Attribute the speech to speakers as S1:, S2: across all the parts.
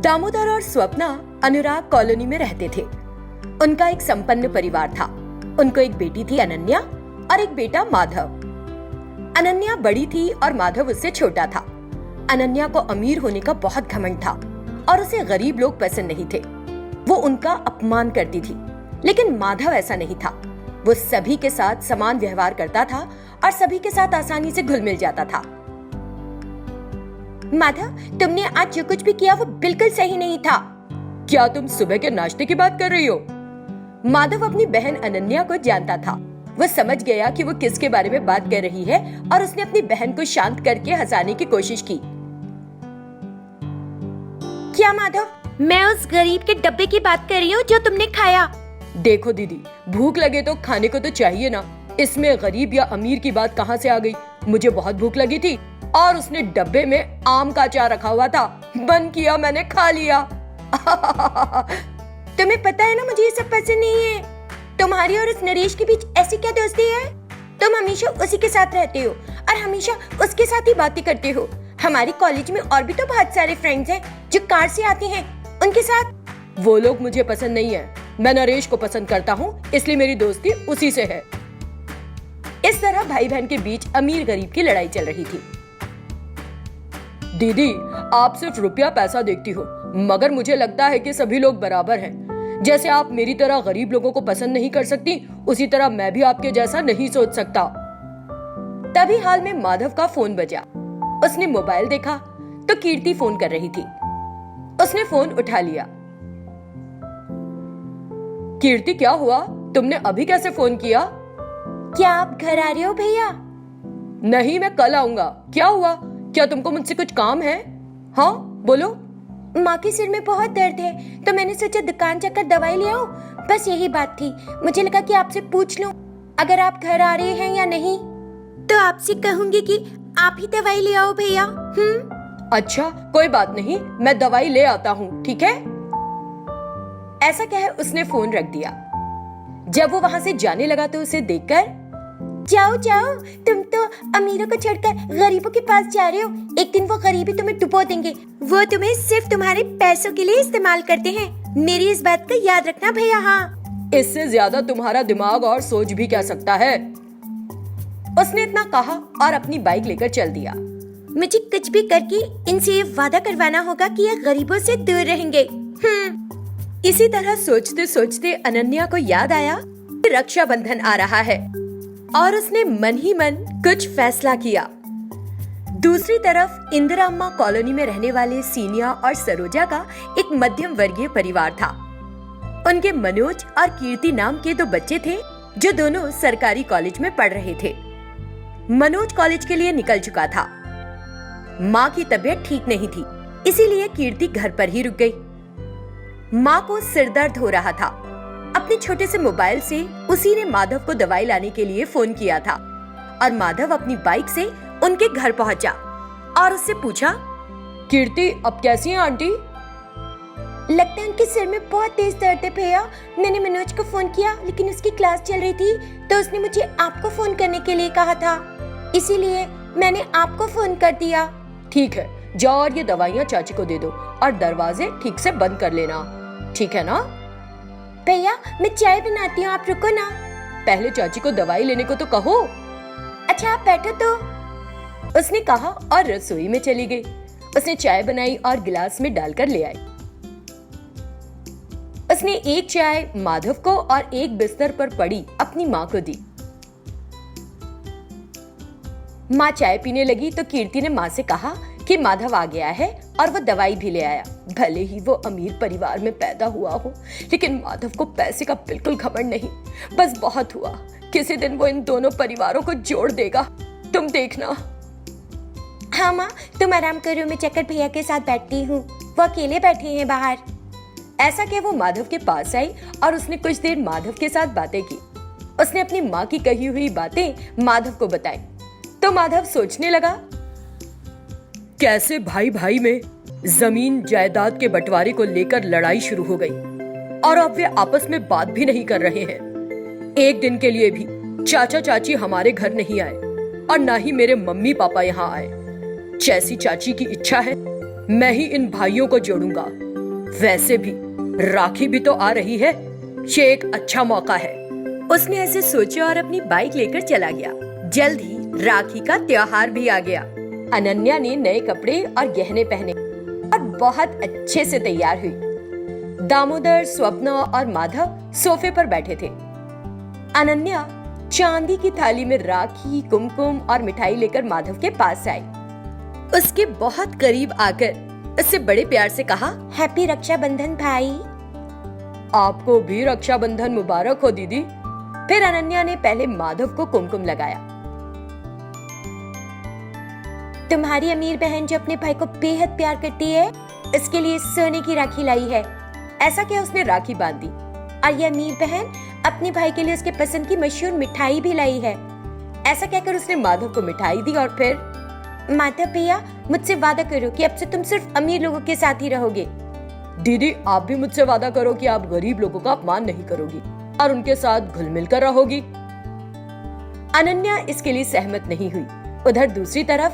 S1: दामोदर और स्वप्ना अनुराग कॉलोनी में रहते थे। उनका एक संपन्न परिवार था। उनको एक बेटी थी अनन्या और एक बेटा माधव। अनन्या बड़ी थी और माधव उससे छोटा था। अनन्या को अमीर होने का बहुत घमंड था और उसे गरीब लोग पसंद नहीं थे। वो उनका अपमान करती थी, लेकिन माधव ऐसा नहीं था। वो सभी के साथ समान व्यवहार करता था और सभी के साथ आसानी से घुल मिल जाता था। माधव, तुमने आज जो कुछ भी किया वो बिल्कुल सही नहीं था। क्या तुम सुबह के नाश्ते की बात कर रही हो? माधव अपनी बहन अनन्या को जानता था। वो समझ गया कि वो किसके बारे में बात कर रही है और उसने अपनी बहन को शांत करके हंसाने की कोशिश की। क्या माधव, मैं उस गरीब के डब्बे की बात कर रही हूँ जो तुमने खाया। देखो दीदी, भूख लगे तो खाने को तो चाहिए ना। इसमें गरीब या अमीर की बात कहाँ से आ गई? मुझे बहुत भूख लगी थी और उसने डब्बे में आम का अचार रखा हुआ था। बंद किया, मैंने खा लिया। तुम्हें पता है ना मुझे ये सब पसंद नहीं है। तुम्हारी और उस नरेश के बीच ऐसी क्या दोस्ती है? तुम हमेशा उसी के साथ रहते हो और हमेशा उसके साथ ही बातें करते हो। हमारे कॉलेज में और भी तो बहुत सारे फ्रेंड्स हैं जो कार से आते हैं, उनके साथ। वो लोग मुझे पसंद नहीं है। मैं नरेश को पसंद करता हूँ, इसलिए मेरी दोस्ती उसी से है। इस तरह भाई बहन के बीच अमीर गरीब की लड़ाई चल रही थी। दीदी, आप सिर्फ रुपया पैसा देखती हो, मगर मुझे लगता है कि सभी लोग बराबर हैं। जैसे आप मेरी तरह गरीब लोगों को पसंद नहीं कर सकती, उसी तरह मैं भी आपके जैसा नहीं सोच सकता। तभी हाल में माधव का फोन बजा। उसने मोबाइल देखा तो कीर्ति फोन कर रही थी। उसने फोन उठा लिया। कीर्ति, क्या हुआ? तुमने अभी कैसे फोन किया? क्या आप घर आ रहे हो भैया? नहीं, मैं कल आऊंगा। क्या हुआ? क्या तुमको मुझसे कुछ काम है? हाँ बोलो। माँ के सिर में बहुत दर्द है तो मैंने सोचा दुकान जाकर दवाई ले आऊं। बस यही बात थी। मुझे लगा कि आपसे पूछ लूं अगर आप घर आ रहे हैं या नहीं। तो आपसे कहूंगी कि आप ही दवाई ले आओ भैया। अच्छा, कोई बात नहीं, मैं दवाई ले आता हूँ, ठीक है? ऐसा कह उसने फोन रख दिया। जब वो वहाँ से जाने लगा तो उसे देखकर, जाओ जाओ, तुम तो अमीरों को छोड़कर गरीबों के पास जा रहे हो। एक दिन वो गरीबी तुम्हें डुबो देंगे। वो तुम्हें सिर्फ तुम्हारे पैसों के लिए इस्तेमाल करते हैं। मेरी इस बात का याद रखना भैया। हाँ, इससे ज्यादा तुम्हारा दिमाग और सोच भी क्या सकता है। उसने इतना कहा और अपनी बाइक लेकर चल दिया। मुझे कुछ भी करके इनसे ये वादा करवाना होगा कि ये गरीबों से दूर रहेंगे। इसी तरह सोचते सोचते अनन्या को याद आया कि रक्षाबंधन आ रहा है और उसने मन ही मन कुछ फैसला किया। दूसरी तरफ इंदिरा अम्मा कॉलोनी में रहने वाले सीनिया और सरोजा का एक मध्यम वर्गीय परिवार था। उनके मनोज और कीर्ति नाम के 2 बच्चे थे जो दोनों सरकारी कॉलेज में पढ़ रहे थे। मनोज कॉलेज के लिए निकल चुका था। माँ की तबीयत ठीक नहीं थी, इसीलिए कीर्ति घर पर ही रुक गई। माँ को सिर दर्द हो रहा था। अपने छोटे से मोबाइल से उसी ने माधव को दवाई लाने के लिए फोन किया था और माधव अपनी बाइक से उनके घर पहुंचा और उससे पूछा, कीर्ति, अब कैसी हैं आंटी? लगता है उनके सिर में बहुत तेज दर्द है भैया। मैंने मनोज को फोन किया लेकिन उसकी क्लास चल रही थी तो उसने मुझे आपको फोन करने के लिए कहा था, इसीलिए मैंने आपको फोन कर दिया। ठीक है, जाओ और ये दवाइयाँ चाची को दे दो और दरवाजे ठीक से बंद कर लेना, ठीक है ना? भैया, मैं चाय बनाती हूँ, आप रुको ना। पहले चाची को दवाई लेने को तो कहो। अच्छा, आप बैठो तो, उसने कहा और रसोई में चली गई। उसने चाय बनाई और गिलास में डालकर ले आई। उसने एक चाय माधव को और एक बिस्तर पर पड़ी अपनी माँ को दी। माँ चाय पीने लगी तो कीर्ति ने माँ से कहा कि माधव आ गया है और वो दवाई भी ले आया। भले ही वो अमीर परिवार में पैदा हुआ हो, लेकिन माधव को पैसे का बिल्कुल घमंड नहीं। बस बहुत हुआ, किसी दिन वो इन दोनों परिवारों को जोड़ देगा, तुम देखना। हाँ माँ, तुम आराम करो, मैं चक्कर भैया के साथ बैठती हूँ, वो अकेले बैठे हैं बाहर। ऐसा कह वो माधव के पास आई और उसने कुछ देर माधव के साथ बातें की। उसने अपनी माँ की कही हुई बातें माधव को बताई तो माधव सोचने लगा, कैसे भाई भाई में जमीन जायदाद के बंटवारे को लेकर लड़ाई शुरू हो गई और अब वे आपस में बात भी नहीं कर रहे हैं। एक दिन के लिए भी चाचा चाची हमारे घर नहीं आए और ना ही मेरे मम्मी पापा यहाँ आए। जैसी चाची की इच्छा है मैं ही इन भाइयों को जोड़ूंगा। वैसे भी राखी भी तो आ रही है, ये एक अच्छा मौका है। उसने ऐसे सोचा और अपनी बाइक लेकर चला गया। जल्द ही राखी का त्योहार भी आ गया। अनन्या ने नए कपड़े और गहने पहने और बहुत अच्छे से तैयार हुई। दामोदर, स्वप्ना और माधव सोफे पर बैठे थे। अनन्या चांदी की थाली में राखी, कुमकुम और मिठाई लेकर माधव के पास आई। उसके बहुत करीब आकर उससे बड़े प्यार से कहा, हैप्पी रक्षाबंधन भाई। आपको भी रक्षाबंधन मुबारक हो दीदी। फिर अनन्या ने पहले माधव को कुमकुम लगाया। तुम्हारी अमीर बहन जो अपने भाई को बेहद प्यार करती है, इसके लिए सोने की राखी लाई है। ऐसा क्या उसने राखी बांध दी और ये अमीर बहन अपने भाई के लिए उसके पसंद की मशहूर मिठाई भी लाई है। ऐसा कहकर उसने माधव को मिठाई दी और फिर, माधव भैया मुझसे वादा करो कि अब से तुम सिर्फ अमीर लोगों के साथ ही रहोगे। दीदी आप भी मुझसे वादा करो कि आप गरीब लोगों का अपमान नहीं करोगी और उनके साथ घुल मिल कर रहोगी। अनन्या इसके लिए सहमत नहीं हुई। उधर दूसरी तरफ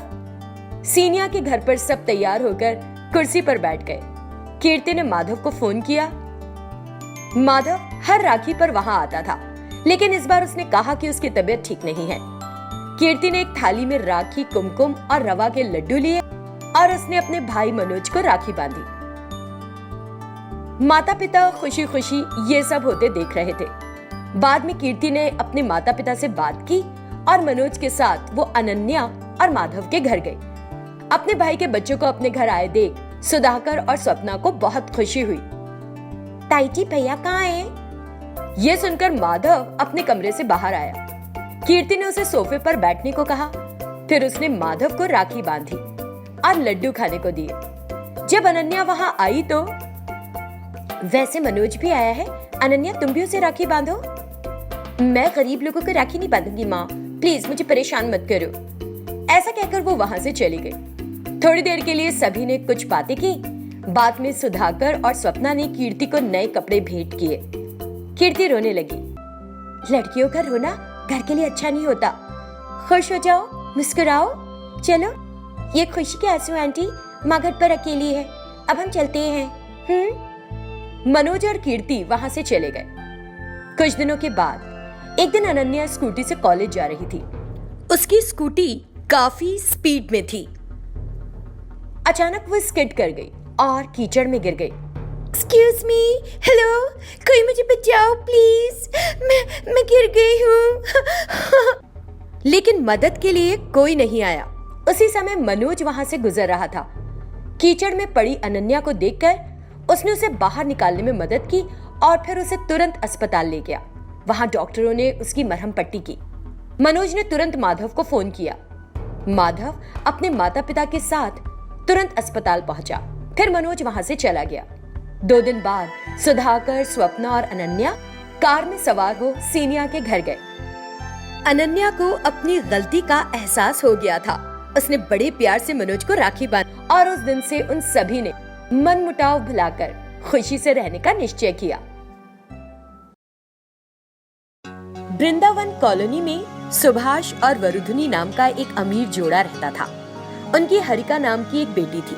S1: सीनिया के घर पर सब तैयार होकर कुर्सी पर बैठ गए। कीर्ति ने माधव को फोन किया। माधव हर राखी पर वहां आता था, लेकिन इस बार उसने कहा कि उसकी तबीयत ठीक नहीं है। कीर्ति ने एक थाली में राखी, कुमकुम और रवा के लड्डू लिए और उसने अपने भाई मनोज को राखी बांधी। माता पिता खुशी खुशी ये सब होते देख रहे थे। बाद में कीर्ति ने अपने माता पिता से बात की और मनोज के साथ वो अनन्या और माधव के घर गई। अपने भाई के बच्चों को अपने घर आए देख सुधाकर और स्वप्ना को बहुत खुशी हुई। ताई जी भैया कहाँ हैं? ये सुनकर माधव अपने कमरे से बाहर आया। कीर्ति ने उसे सोफे पर बैठने को कहा। फिर उसने माधव को राखी बांधी और लड्डू खाने को दिए। जब अनन्या वहां आई तो, वैसे मनोज भी आया है, अनन्या तुम भी उसे राखी बांधो। मैं गरीब लोगों को राखी नहीं बांधूंगी माँ, प्लीज मुझे परेशान मत करो। ऐसा कहकर वो वहां से चली गई। थोड़ी देर के लिए सभी ने कुछ बातें की। बाद में सुधाकर और स्वप्ना ने कीर्ति को नए कपड़े भेंट किए। कीर्ति रोने लगी। लड़कियों का रोना घर के लिए अच्छा नहीं होता। खुश हो जाओ, मुस्कुराओ। चलो ये खुशी के आंसू आंटी, माँ घर पर अकेली है, अब हम चलते हैं। मनोज और कीर्ति वहां से चले गए। कुछ दिनों के बाद एक दिन अनन्या स्कूटी से कॉलेज जा रही थी। उसकी स्कूटी काफी स्पीड में थी। अचानक वो स्किड कर गई और कीचड़ में गिर गई। एक्सक्यूज मी, हेलो, कोई मुझे बचाओ प्लीज, मैं गिर गई हूँ। लेकिन मदद के लिए कोई नहीं आया। उसी समय मनोज वहां से गुजर रहा था। कीचड़ में पड़ी अनन्या को देखकर उसने उसे बाहर निकालने में मदद की और फिर उसे तुरंत अस्पताल ले गया। वहां डॉक्टरों ने उसकी मरहम पट्टी की। मनोज ने तुरंत माधव को फोन किया। माधव अपने माता पिता के साथ तुरंत अस्पताल पहुंचा। फिर मनोज वहां से चला गया। 2 दिन बाद सुधाकर, स्वप्ना और अनन्या कार में सवार हो सीनिया के घर गए। अनन्या को अपनी गलती का एहसास हो गया था। उसने बड़े प्यार से मनोज को राखी बांधी और उस दिन से उन सभी ने मनमुटाव भुलाकर खुशी से रहने का निश्चय किया। वृंदावन कॉलोनी में सुभाष और वरुधनी नाम का एक अमीर जोड़ा रहता था। उनकी हरिका नाम की एक बेटी थी।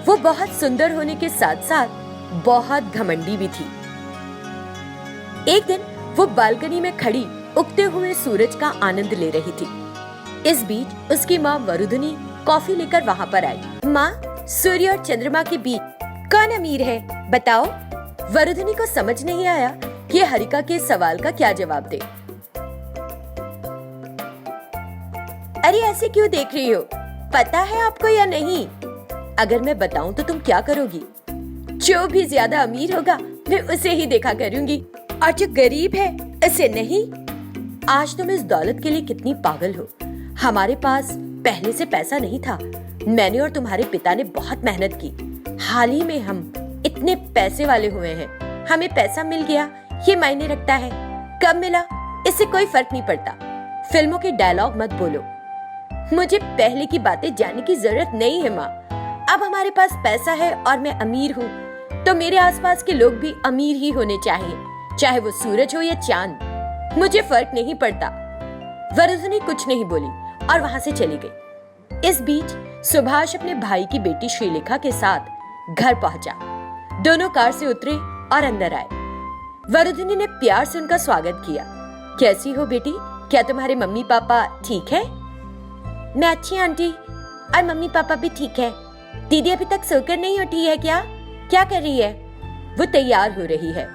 S1: वो बहुत सुंदर होने के साथ साथ बहुत घमंडी भी थी। एक दिन वो बालकनी में खड़ी उगते हुए सूरज का आनंद ले रही थी। इस बीच उसकी माँ वरुधनी कॉफी लेकर वहां पर आई। माँ, सूर्य और चंद्रमा के बीच कौन अमीर है बताओ? वरुधनी को समझ नहीं आया कि हरिका के सवाल का क्या जवाब दे। अरे ऐसे क्यों देख रही हो? पता है आपको या नहीं? अगर मैं बताऊं तो तुम क्या करोगी? जो भी ज्यादा अमीर होगा मैं उसे ही देखा करूंगी और जो गरीब है उसे नहीं। आज तुम इस दौलत के लिए कितनी पागल हो। हमारे पास पहले से पैसा नहीं था। मैंने और तुम्हारे पिता ने बहुत मेहनत की। हाल ही में हम इतने पैसे वाले हुए हैं। हमें पैसा मिल गया ये मायने रखता है। कब मिला इससे कोई फर्क नहीं पड़ता। फिल्मों के डायलॉग मत बोलो। मुझे पहले की बातें जानने की जरूरत नहीं है माँ। अब हमारे पास पैसा है और मैं अमीर हूँ तो मेरे आसपास के लोग भी अमीर ही होने चाहिए, चाहे वो सूरज हो या चांद। मुझे फर्क नहीं पड़ता। वरुधनी कुछ नहीं बोली और वहां से चली गई। इस बीच सुभाष अपने भाई की बेटी श्रीलेखा के साथ घर पहुंचा। दोनों कार से उतरे और अंदर आए। वरुधिनी ने प्यार से उनका स्वागत किया। कैसी हो बेटी? क्या तुम्हारे मम्मी पापा ठीक है? मैं अच्छी आंटी, और मम्मी पापा भी ठीक है। दीदी अभी तक सोकर नहीं उठी है क्या? क्या कर रही है? वो तैयार हो रही है।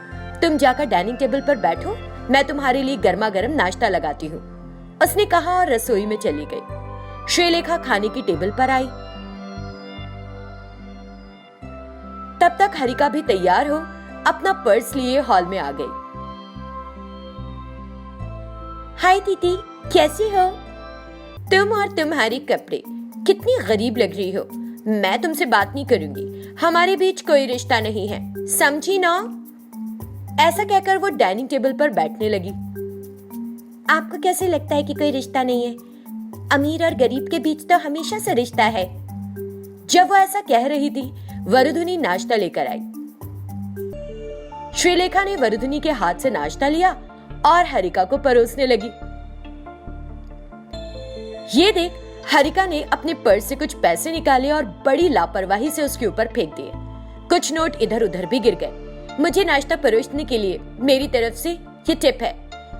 S1: तुम जाकर डाइनिंग टेबल पर बैठो, मैं तुम्हारे लिए गर्मा गर्म नाश्ता लगाती हूँ, उसने कहा और रसोई में चली गई। श्रीलेखा खाने की टेबल पर आई। तब तक हरिका भी तैयार हो अपना पर्स लिए हॉल में आ गई। हाय दीदी, कैसी हो तुम? और तुम्हारे कपड़े कितनी गरीब लग रही हो। मैं तुमसे बात नहीं करूंगी, हमारे बीच कोई रिश्ता नहीं है, समझी ना? ऐसा कहकर वो डाइनिंग टेबल पर बैठने लगी। आपको कैसे लगता है कि कोई रिश्ता नहीं है? अमीर और गरीब के बीच तो हमेशा से रिश्ता है। जब वो ऐसा कह रही थी, वरुधिनी नाश्ता लेकर आई। श्रीलेखा ने वरुधिनी के हाथ से नाश्ता लिया और हरिका को परोसने लगी। ये देख हरिका ने अपने पर्स से कुछ पैसे निकाले और बड़ी लापरवाही से उसके ऊपर फेंक दिए। कुछ नोट इधर उधर भी गिर गए। मुझे नाश्ता परोसने के लिए मेरी तरफ से ये टिप है।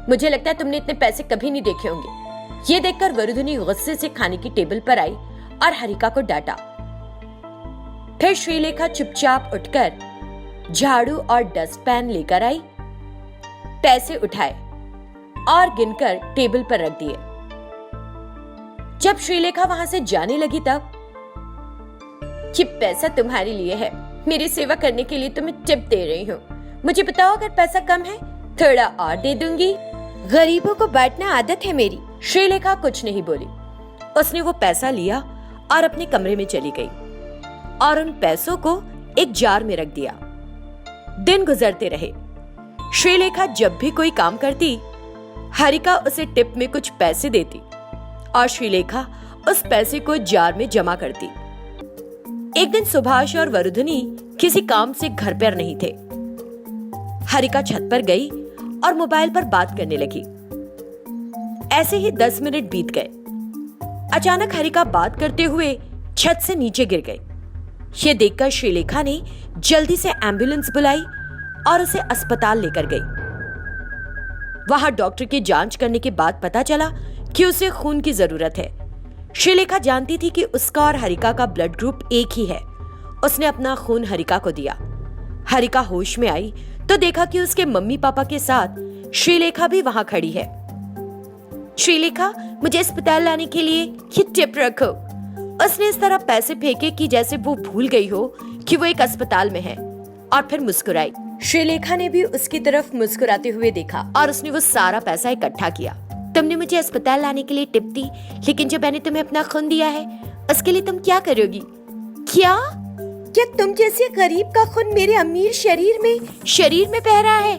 S1: मुझे लगता है तुमने इतने पैसे कभी नहीं देखे होंगे। ये देखकर वरुधिनी गुस्से से खाने की टेबल पर आई और हरिका को डांटा। फिर श्रीलेखा चुपचाप उठकर झाड़ू और डस्टपैन लेकर आई, पैसे उठाए और गिनकर टेबल पर रख दिए। जब श्रीलेखा वहां से जाने लगी तब, ये पैसा तुम्हारे लिए है, मेरी सेवा करने के लिए तुम्हें टिप दे रही हूँ। मुझे बताओ अगर पैसा कम है थोड़ा और दे दूंगी। गरीबों को बांटना आदत है मेरी। श्रीलेखा कुछ नहीं बोली। उसने वो पैसा लिया और अपने कमरे में चली गई और उन पैसों को एक जार में रख दिया। दिन गुजरते रहे। श्रीलेखा जब भी कोई काम करती, हरिका उसे टिप में कुछ पैसे देती और श्रीलेखा उस पैसे को जार में जमा करती। एक दिन सुभाष और वरुधिनी किसी काम से घर पर नहीं थे। हरिका छत पर गई और मोबाइल पर बात करने लगी। ऐसे ही 10 मिनट बीत गए। अचानक हरिका बात करते हुए छत से नीचे गिर गई। ये देखकर श्रीलेखा ने जल्दी से एम्बुलेंस बुलाई और उसे अस्पताल लेकर गई। वहां डॉक्टर की जांच करने के बाद पता चला कि उसे खून की जरूरत है। श्रीलेखा जानती थी कि उसका और हरिका का ब्लड ग्रुप एक ही है। उसने अपना खून हरिका को दिया। हरिका होश में आई तो देखा कि उसके मम्मी पापा के साथ श्रीलेखा भी वहां खड़ी है। श्रीलेखा, मुझे अस्पताल लाने के लिए ये टिप रखो। उसने इस तरह पैसे फेंके कि जैसे वो भूल गई हो कि वो एक अस्पताल में है, और फिर मुस्कुराई। श्रीलेखा ने भी उसकी तरफ मुस्कुराते हुए देखा और उसने वो सारा पैसा इकट्ठा किया। तुमने मुझे अस्पताल लाने के लिए टिप दी, लेकिन जो मैंने तुम्हें अपना खून दिया है उसके लिए तुम क्या करोगी? क्या तुम जैसे गरीब का खून मेरे अमीर शरीर में बह रहा है?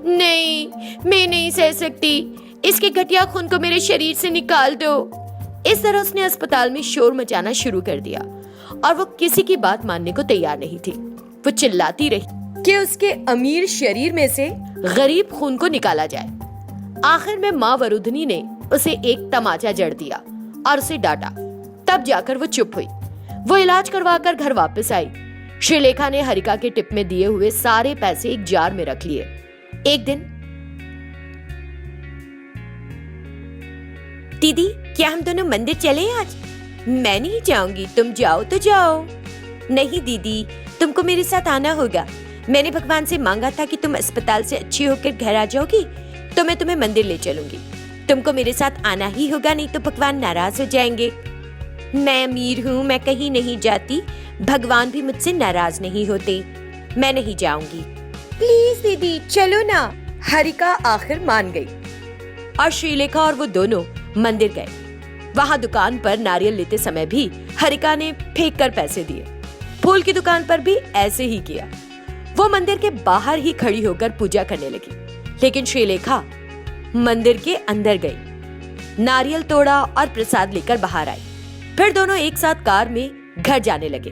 S1: नहीं, मैं नहीं सह सकती। इसके घटिया खून को मेरे शरीर से निकाल दो। इस तरह उसने अस्पताल में शोर मचाना शुरू कर दिया और वो किसी की बात मानने को तैयार नहीं थी। वो चिल्लाती रही कि उसके अमीर शरीर में से गरीब खून को निकाला जाए। आखिर में माँ वरुधिनी ने उसे एक तमाचा जड़ दिया और उसे डांटा। तब जाकर वो चुप हुई। वो इलाज करवाकर घर वापस आई। श्रीलेखा ने हरिका के टिप में दिए हुए सारे पैसे एक जार में रख लिए। एक दिन, दीदी क्या हम दोनों मंदिर चलें आज? मैं नहीं जाऊंगी, तुम जाओ तो जाओ। नहीं दीदी, तुमको मेरे साथ आना होगा। मैंने भगवान से मांगा था कि तुम अस्पताल से अच्छी होकर घर आ जाओगी तो मैं तुम्हें मंदिर ले चलूंगी। तुमको मेरे साथ आना ही होगा, नहीं तो भगवान नाराज हो जाएंगे। मैं अमीर हूँ, मैं कहीं नहीं जाती। भगवान भी मुझसे नाराज नहीं होते। मैं नहीं जाऊंगी। प्लीज दीदी चलो ना। हरिका आखिर मान गई और श्रीलेखा और वो दोनों मंदिर गए। वहां दुकान पर नारियल लेते समय भी हरिका ने फेंक कर पैसे दिए। फूल की दुकान पर भी ऐसे ही किया। वो मंदिर के बाहर ही खड़ी होकर पूजा करने लगी, लेकिन श्रीलेखा मंदिर के अंदर गई, नारियल तोड़ा और प्रसाद लेकर बाहर आई। फिर दोनों एक साथ कार में घर जाने लगे।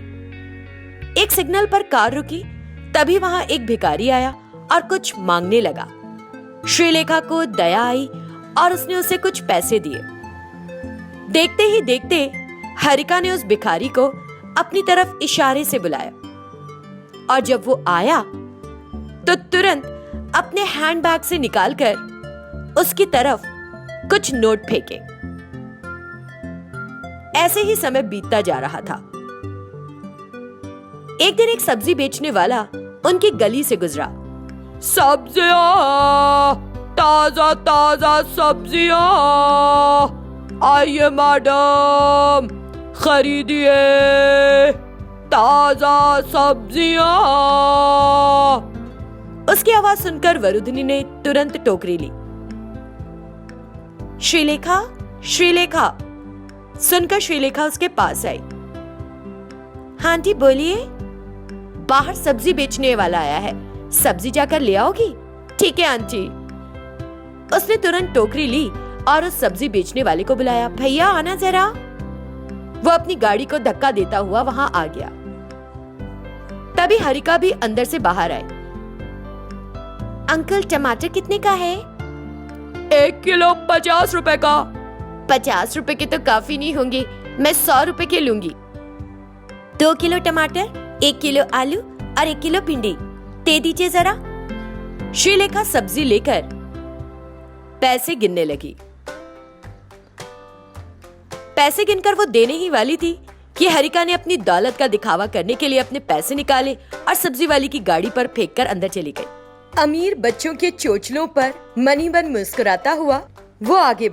S1: एक सिग्नल पर कार रुकी, तभी वहां एक भिखारी आया और कुछ मांगने लगा। श्रीलेखा को दया आई और उसने उसे कुछ पैसे दिए। देखते ही देखते हरिका ने उस भिखारी को अपनी तरफ इशारे से बुलाया। और जब वो आया तो तुरंत अपने हैंडबैग से निकालकर उसकी तरफ कुछ नोट फेंके। ऐसे ही समय बीतता जा रहा था। एक दिन एक सब्जी बेचने वाला उनकी गली से गुजरा। सब्जियां, ताजा ताजा सब्जियां, आइए मैडम खरीदिए ताजा सब्जियां। उसकी आवाज सुनकर वरुधिनी ने तुरंत टोकरी ली। श्रीलेखा, श्रीलेखा, सुनकर श्रीलेखा उसके पास आई। हाँ जी बोलिए, बाहर सब्जी बेचने वाला आया है, सब्जी जाकर ले आओगी? ठीक है आंटी। उसने तुरंत टोकरी ली और उस सब्जी बेचने वाले को बुलाया। भैया आना जरा। वो अपनी गाड़ी को धक्का देता हुआ वहां आ गया। तभी हरिका भी अंदर से बाहर आए। अंकल टमाटर कितने का है? 1 किलो 50 रुपए का। 50 रुपए के तो काफी नहीं होंगे, मैं 100 रुपए के लूंगी। 2 किलो टमाटर, 1 किलो आलू और 1 किलो भिंडी दे दीजिए जरा। श्रीलेखा सब्जी लेकर पैसे गिनने लगी। पैसे गिनकर वो देने ही वाली थी कि हरिका ने अपनी दौलत का दिखावा करने के लिए अपने पैसे निकाले और सब्जी वाली की गाड़ी पर फेंककर अंदर चली गई। अमीर बच्चों के चोचलों पर मनी मन मुस्कुराता हुआ वो आगे बढ़ा।